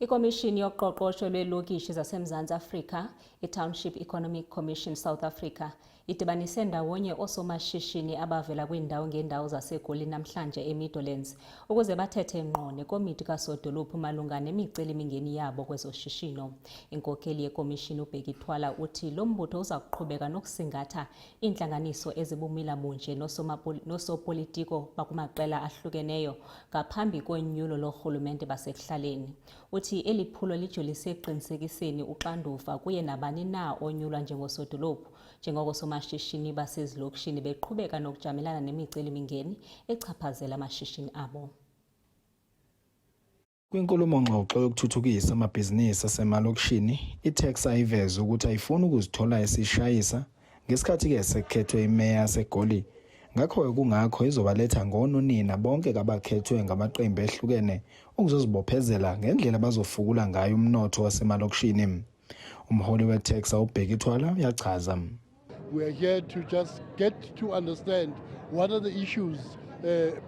Ikomishini yoqoqosho lwelokishi zaseMzantsi Afrika, i-Township Economic Commission South Africa, idibanise ndawonye oosomashishini abavela kwiindawo ngeendawo zaseGoli namhlanje eMidlands ukuze bathethe ngqo nekomiti kasodolophu malunga nemicelimingeni yabo kwezoshishino. Inkokeli yekomishini uBhekithwala uthi lo mbutho uza kuqhubeka nokusingatha iintlanganiso ezibumila bunje noosopolitiko bakumaqela ahlukeneyo ngaphambi konyulo lorhulumente basekuhlaleni. Uthi eli phulo lijolise ekuqinisekiseni uxanduva kuye nabani na onyulwa njengosodolophu njengoko somashishini basezilokishini beqhubeka nokujamelana nemicelimingeni echaphazela amashishini abo. Kwinkulumo-ngxoxo yokuthuthukisa amabhizinisi asemalokishini, i-tax ayiveze ukuthi ayifuni ukuzithola esishayisa ngesikhathi-ke sekukhethwe imeya yaseGoli. Ngakho kungakho izobaletha ngononina bonke abakhethwe ngamaqembu ehlukene ukuzozibophezela ngendlela bazofukula ngayo umnotho wasemalokishini. Umholi we-tax uBhekithwala uyachaza. We are here to just get to understand what are the issues,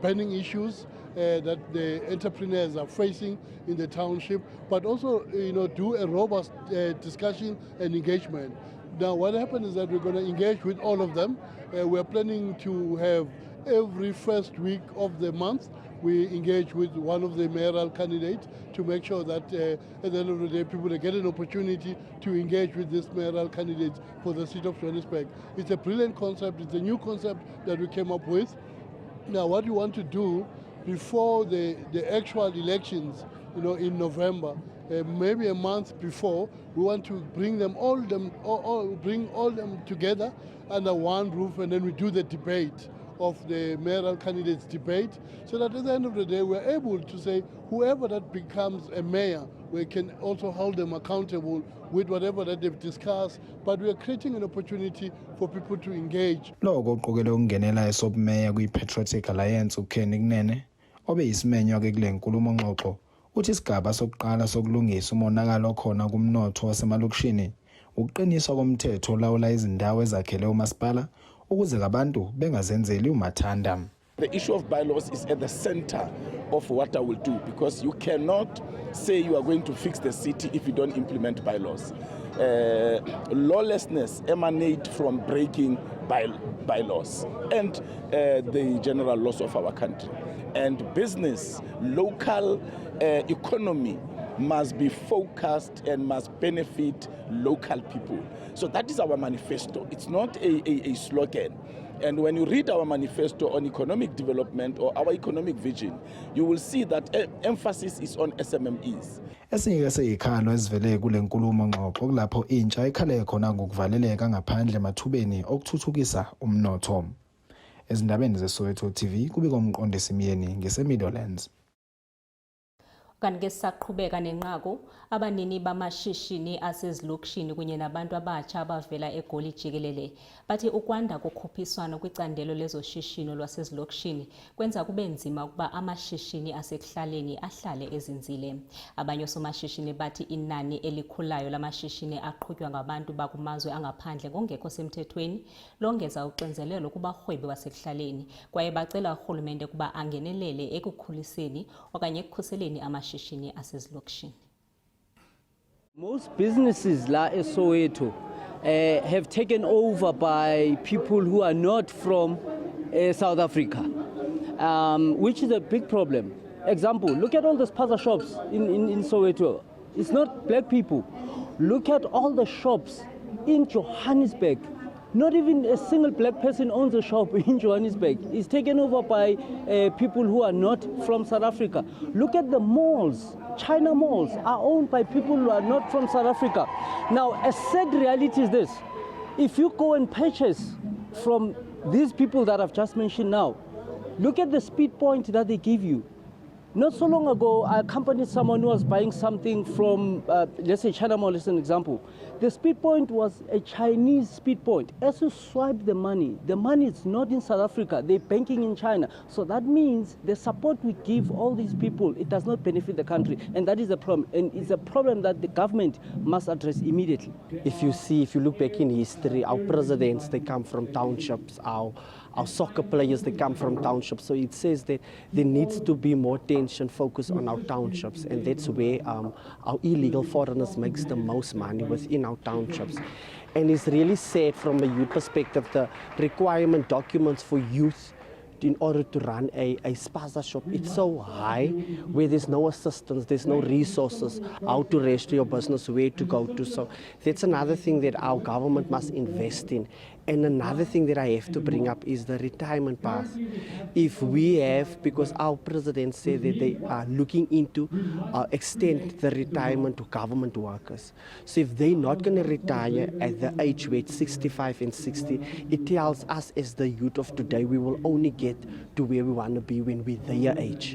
burning issues that the entrepreneurs are facing in the township, but also, do a robust discussion and engagement. Now, what happened is that we're going to engage with all of them. We're planning to have every first week of the month, we engage with one of the mayoral candidates to make sure that at the end of the day, people get an opportunity to engage with this mayoral candidate for the city of Johannesburg. It's a brilliant concept. It's a new concept that we came up with. Now, what we want to do before the actual elections, in November, maybe a month before, we want to bring them all together under one roof, and then we do the debate of the mayoral candidates debate, so that at the end of the day we're able to say whoever that becomes a mayor, we can also hold them accountable with whatever that they've discussed, but we are creating an opportunity for people to engage. Lokho uqokele ukungenela esobmeya kwi-Patriotic Alliance uKenny Kunene obe yisimenywa ke kule nkulumo-ngxoxo uthi isigaba sokuqala sokulungisa umonakalo khona kumnotho wasemalokishini ukuqiniswa komthetho olawula izindawo ezakhele umasipala ukuze abantu bengazenzeli umathanda. The issue of bylaws is at the center of what I will do, because you cannot say you are going to fix the city if you don't implement bylaws. Lawlessness emanates from breaking bylaws and the general laws of our country. And business, local economy must be focused and must benefit local people. So that is our manifesto. It's not a slogan. And when you read our manifesto on economic development or our economic vision, you will see that emphasis is on SMMEs. Esinye seyikhalo ezivele kule nkulumo-ngxoxo kulapho intsha ikhale khona ngokuvaleleka ngaphandle emathubeni okuthuthukisa umnotho. Ezindabeni zeSoweto TV kubika umqondisi Miyeni ngeseMidlands. Kanti sisaqhubeka nenqaku abanini bamashishini asezilokishini kunye nabantu abatsha abavela eGoli jikelele bathi ukwanda kokhuphiswano kwicandelo lezoshishino lwasezilokishini kwenza kube nzima ukuba amashishini asekuhlaleni ahlale ezinzile. Abanye osomashishini bathi inani elikhulayo lamashishini aqhutywa ngabantu bakumazwe angaphandle ngongekho semthethweni longeza uxinzelelo kubarhwebi basekuhlaleni kwaye bacela urhulumente ukuba angenelele ekukhuliseni okanye ekukhuseleni amashishini asezilokishini. Most businesses la Soweto have taken over by people who are not from South Africa, which is a big problem. Example, look at all the spaza shops in Soweto. It's not black people. Look at all the shops in Johannesburg. Not even a single black person owns a shop in Johannesburg. It's taken over by people who are not from South Africa. Look at the malls. China malls are owned by people who are not from South Africa. Now, a sad reality is this. If you go and purchase from these people that I've just mentioned now, look at the speed point that they give you. Not so long ago, I accompanied someone who was buying something from, let's say, China Mall as an example. The speed point was a Chinese speed point. As you swipe the money is not in South Africa. They're banking in China. So that means the support we give all these people, it does not benefit the country. And that is a problem. And it's a problem that the government must address immediately. If you look back in history, our presidents, they come from townships. Our our soccer players, they come from townships. So it says that there needs to be more attention focused on our townships, and that's where our illegal foreigners makes the most money within our townships. And it's really sad from a youth perspective, the requirement documents for youth in order to run a spaza shop, it's so high, where there's no assistance, there's no resources, how to register your business, where to go to. So that's another thing that our government must invest in. And another thing that I have to bring up is the retirement path. If we have, because our president said that they are looking into extend the retirement to government workers. So if they're not going to retire at the age where it's 65 and 60, it tells us as the youth of today, we will only get to where we want to be when we're their age.